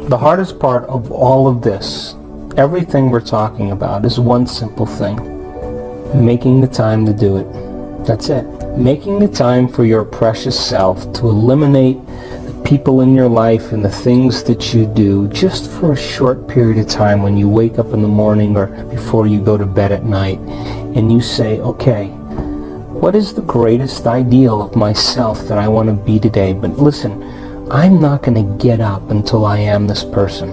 The hardest part of all of this, everything we're talking about, is one simple thing. Making the time to do it. That's it. Making the time for your precious self to eliminate the people in your life and the things that you do just for a short period of time when you wake up in the morning or before you go to bed at night, and you say, okay, what is the greatest ideal of myself that I want to be today? But listen, I'm not going to get up until I am this person.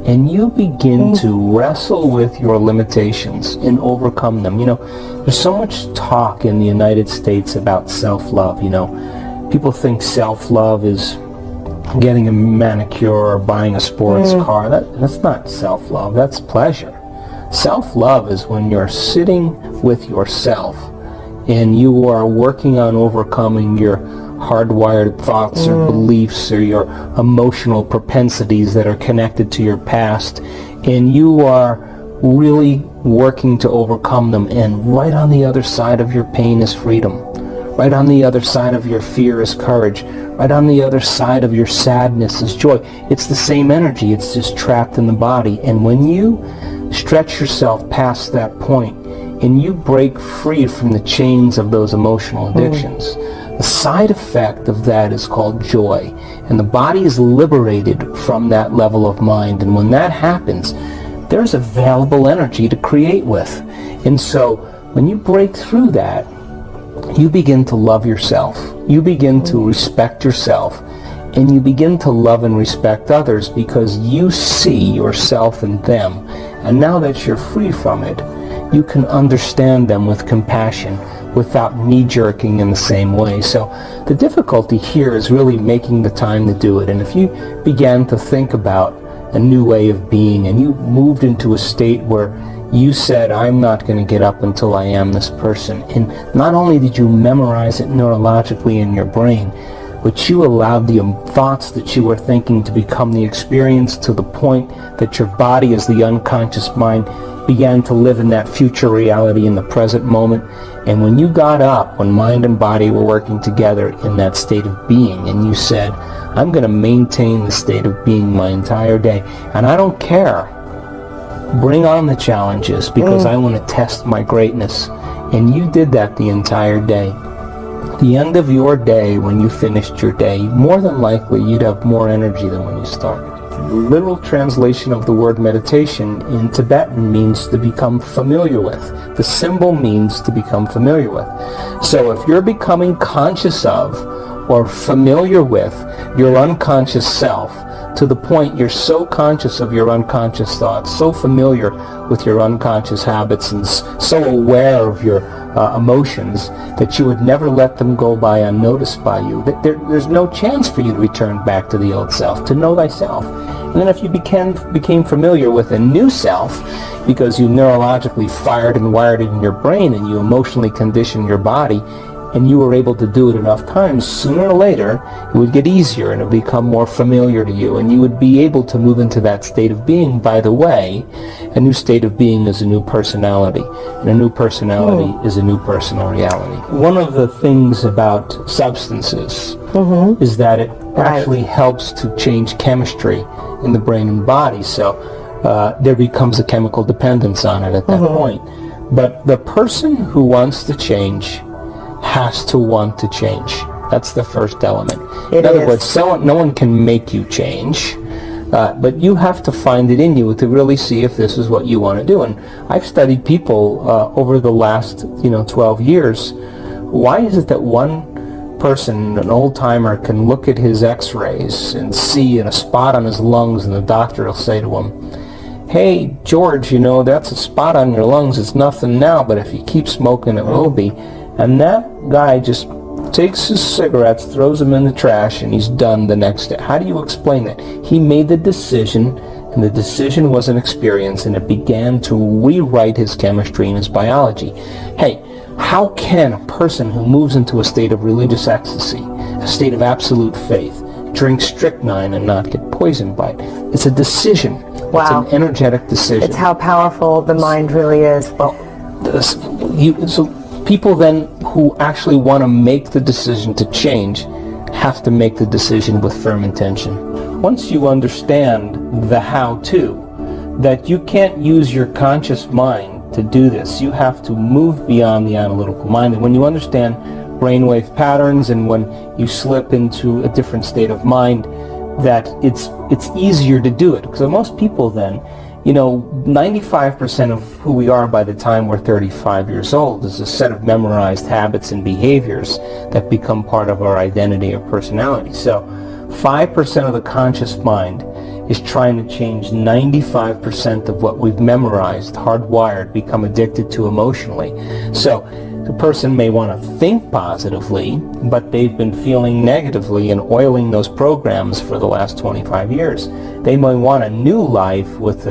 And you begin to wrestle with your limitations and overcome them. You know, there's so much talk in the United States about self-love. You know, people think self-love is getting a manicure or buying a sports car. That's not self-love. That's pleasure. Self-love is when you're sitting with yourself and you are working on overcoming your hardwired thoughts or beliefs or your emotional propensities that are connected to your past, and you are really working to overcome them. And right on the other side of your pain is freedom. Right on the other side of your fear is courage. Right on the other side of your sadness is joy. It's the same energy, it's just trapped in the body. And when you stretch yourself past that point and you break free from the chains of those emotional addictions, the side effect of that is called joy, and the body is liberated from that level of mind. And when that happens, there's available energy to create with. And so when you break through that, you begin to love yourself, you begin to respect yourself, and you begin to love and respect others because you see yourself in them. And now that you're free from it, you can understand them with compassion without knee-jerking in the same way. So the difficulty here is really making the time to do it. And if you began to think about a new way of being and you moved into a state where you said, I'm not going to get up until I am this person, and not only did you memorize it neurologically in your brain, but you allowed the thoughts that you were thinking to become the experience to the point that your body, as the unconscious mind, began to live in that future reality in the present moment. And when you got up, when mind and body were working together in that state of being, and you said, I'm going to maintain the state of being my entire day, and I don't care, bring on the challenges because I want to test my greatness. And you did that the entire day. The end of your day, when you finished your day, more than likely you'd have more energy than when you started. The literal translation of the word meditation in Tibetan means to become familiar with. The symbol means to become familiar with. So if you're becoming conscious of or familiar with your unconscious self, to the point you're so conscious of your unconscious thoughts, so familiar with your unconscious habits, and so aware of your emotions that you would never let them go by unnoticed by you, that there's no chance for you to return back to the old self, to know thyself. And then if you became familiar with a new self, because you neurologically fired and wired it in your brain and you emotionally conditioned your body, and you were able to do it enough times, sooner or later it would get easier and it would become more familiar to you, and you would be able to move into that state of being. By the way, a new state of being is a new personality, and a new personality is a new personal reality. One of the things about substances is that it actually helps to change chemistry in the brain and body, so there becomes a chemical dependence on it at that point. But the person who wants to change has to want to change. That's the first element. In other words, no one can make you change, but you have to find it in you to really see if this is what you want to do. And I've studied people over the last 12 years. Why is it that one person, an old-timer, can look at his x-rays and see a spot on his lungs, and the doctor will say to him, hey, George, that's a spot on your lungs. It's nothing now, but if you keep smoking, it will be. And that guy just takes his cigarettes, throws them in the trash, and he's done the next day. How do you explain that? He made the decision, and the decision was an experience, and it began to rewrite his chemistry and his biology. Hey, how can a person who moves into a state of religious ecstasy, a state of absolute faith, drink strychnine and not get poisoned by it? It's a decision. Wow. It's an energetic decision. It's how powerful the mind really is. Well, people then who actually want to make the decision to change have to make the decision with firm intention. once you understand the how-to, that you can't use your conscious mind to do this. You have to move beyond the analytical mind. And when you understand brainwave patterns, and when you slip into a different state of mind, that it's easier to do it. Because most people then, 95% of who we are by the time we're 35 years old is a set of memorized habits and behaviors that become part of our identity or personality. So 5% of the conscious mind is trying to change 95% of what we've memorized, hardwired, become addicted to emotionally. So the person may want to think positively, but they've been feeling negatively and oiling those programs for the last 25 years. They may want a new life with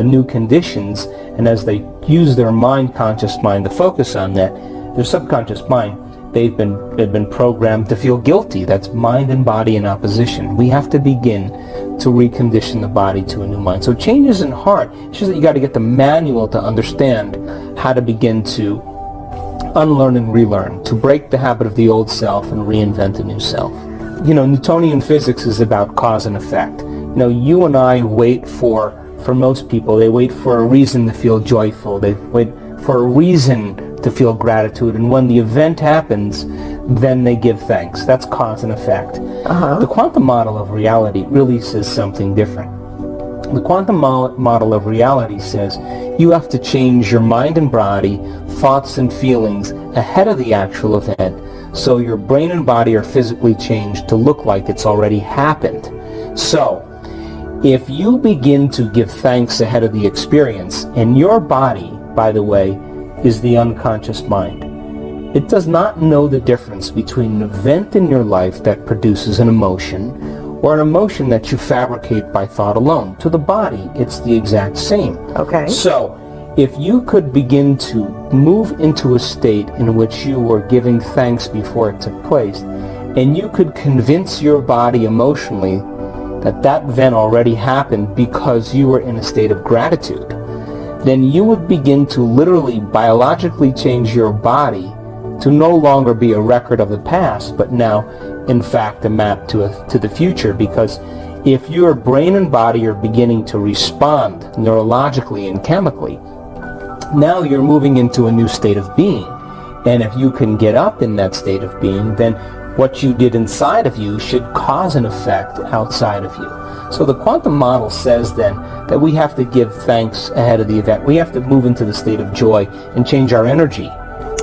new conditions, and as they use their conscious mind to focus on that, their subconscious mind, they've been programmed to feel guilty. That's mind and body in opposition. We have to begin to recondition the body to a new mind. So change isn't hard. It's just that you got to get the manual to understand how to begin to unlearn and relearn, to break the habit of the old self and reinvent a new self. Newtonian physics is about cause and effect. You and I wait for most people, they wait for a reason to feel joyful. They wait for a reason to feel gratitude. And when the event happens, then they give thanks. That's cause and effect. The quantum model of reality really says something different. The quantum model of reality says you have to change your mind and body, thoughts and feelings ahead of the actual event, so your brain and body are physically changed to look like it's already happened. So, if you begin to give thanks ahead of the experience, and your body, by the way, is the unconscious mind, it does not know the difference between an event in your life that produces an emotion or an emotion that you fabricate by thought alone. To the body, it's the exact same. Okay. So, if you could begin to move into a state in which you were giving thanks before it took place, and you could convince your body emotionally that that event already happened because you were in a state of gratitude, then you would begin to literally biologically change your body to no longer be a record of the past, but now, in fact, a map to the future. Because if your brain and body are beginning to respond neurologically and chemically, now you're moving into a new state of being. And if you can get up in that state of being, then what you did inside of you should cause an effect outside of you. So the quantum model says then that we have to give thanks ahead of the event. We have to move into the state of joy and change our energy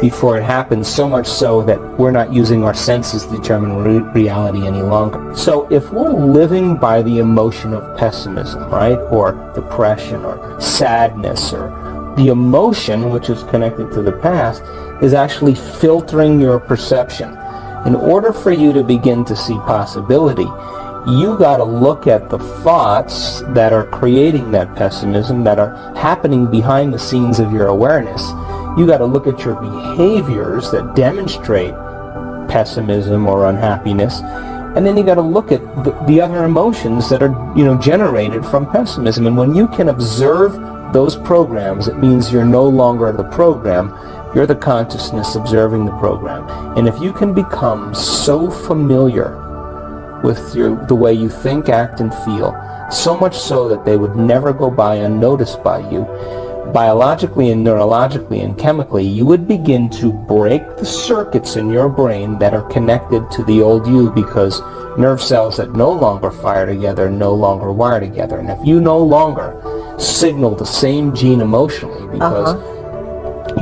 before it happens, so much so that we're not using our senses to determine reality any longer. So if we're living by the emotion of pessimism, right, or depression or sadness, or the emotion, which is connected to the past, is actually filtering your perception. In order for you to begin to see possibility, you got to look at the thoughts that are creating that pessimism, that are happening behind the scenes of your awareness. You got to look at your behaviors that demonstrate pessimism or unhappiness, and then you got to look at the other emotions that are, generated from pessimism. And when you can observe those programs, it means you're no longer the program. You're the consciousness observing the program. And if you can become so familiar with the way you think, act, and feel, so much so that they would never go by unnoticed by you, biologically and neurologically and chemically, you would begin to break the circuits in your brain that are connected to the old you, because nerve cells that no longer fire together no longer wire together. And if you no longer signal the same gene emotionally, because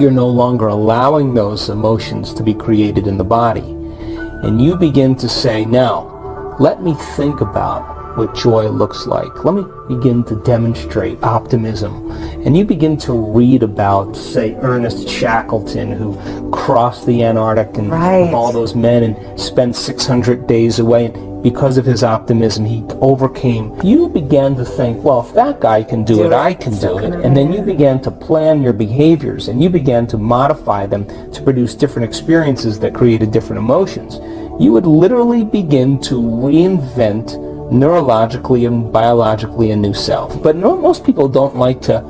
you're no longer allowing those emotions to be created in the body, and you begin to say, now, let me think about what joy looks like. Let me begin to demonstrate optimism. And you begin to read about, say, Ernest Shackleton, who crossed the Antarctic and all those men and spent 600 days away. And because of his optimism, he overcame. You began to think, well, if that guy can do it, I can do it. And then you began to plan your behaviors, and you began to modify them to produce different experiences that created different emotions. You would literally begin to reinvent neurologically and biologically a new self. But most people don't like to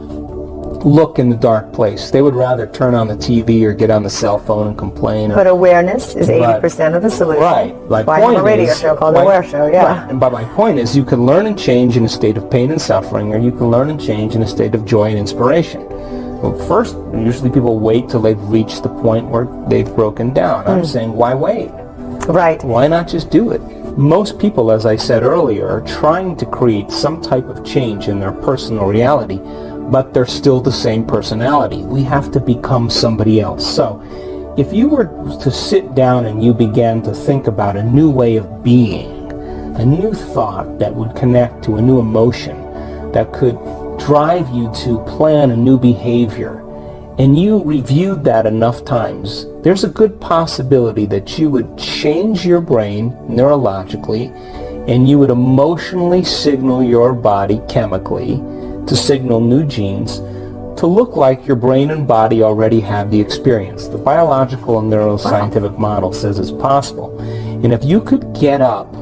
look in the dark place. They would rather turn on the TV or get on the cell phone and complain. But awareness is 80% of the solution. Right. Why have a radio show called The Aware Show, yeah. Right. But my point is, you can learn and change in a state of pain and suffering, or you can learn and change in a state of joy and inspiration. Well, first, usually people wait till they've reached the point where they've broken down. I'm saying, why wait? Right. Why not just do it? Most people, as I said earlier, are trying to create some type of change in their personal reality, but they're still the same personality. We have to become somebody else. So, if you were to sit down and you began to think about a new way of being, a new thought that would connect to a new emotion, that could drive you to plan a new behavior, and you reviewed that enough times, there's a good possibility that you would change your brain neurologically, and you would emotionally signal your body chemically to signal new genes to look like your brain and body already have the experience. The biological and neuroscientific model says it's possible. And if you could get up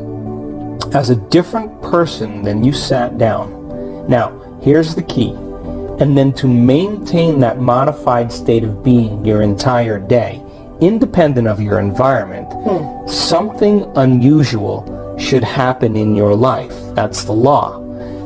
as a different person than you sat down, now, here's the key. And then to maintain that modified state of being your entire day, independent of your environment, something unusual should happen in your life. That's the law.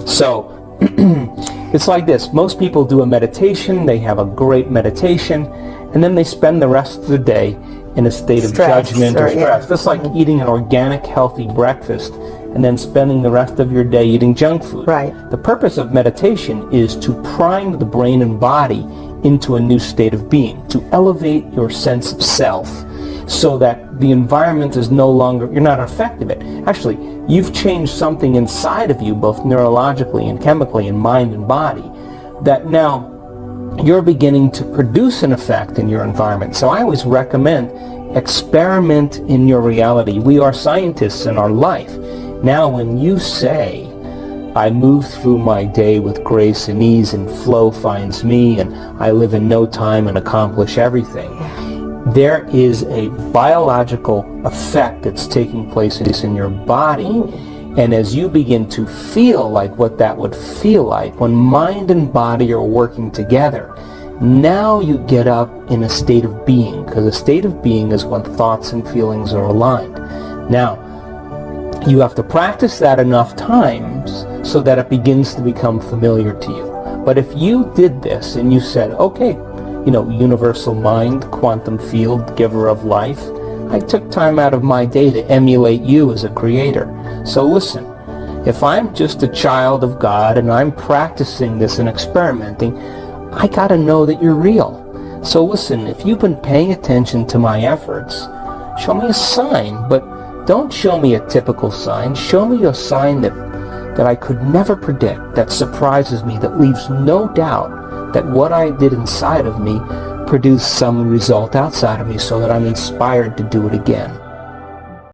So, it's like this. Most people do a meditation, they have a great meditation, and then they spend the rest of the day in a state of judgment or stress. Just like eating an organic, healthy breakfast and then spending the rest of your day eating junk food. Right. The purpose of meditation is to prime the brain and body into a new state of being, to elevate your sense of self so that the environment is no longer, you're not affected it. Actually, you've changed something inside of you, both neurologically and chemically in mind and body, that now you're beginning to produce an effect in your environment. So I always recommend experiment in your reality. We are scientists in our life. Now when you say, I move through my day with grace and ease and flow finds me and I live in no time and accomplish everything, there is a biological effect that's taking place in your body. And as you begin to feel like what that would feel like when mind and body are working together, now you get up in a state of being, because a state of being is when thoughts and feelings are aligned. Now, you have to practice that enough times so that it begins to become familiar to you. But if you did this and you said, okay, universal mind, quantum field, giver of life, I took time out of my day to emulate you as a creator. So listen, if I'm just a child of God and I'm practicing this and experimenting, I gotta know that you're real. So listen, if you've been paying attention to my efforts, show me a sign, but don't show me a typical sign. Show me a sign that I could never predict, that surprises me, that leaves no doubt that what I did inside of me produced some result outside of me so that I'm inspired to do it again.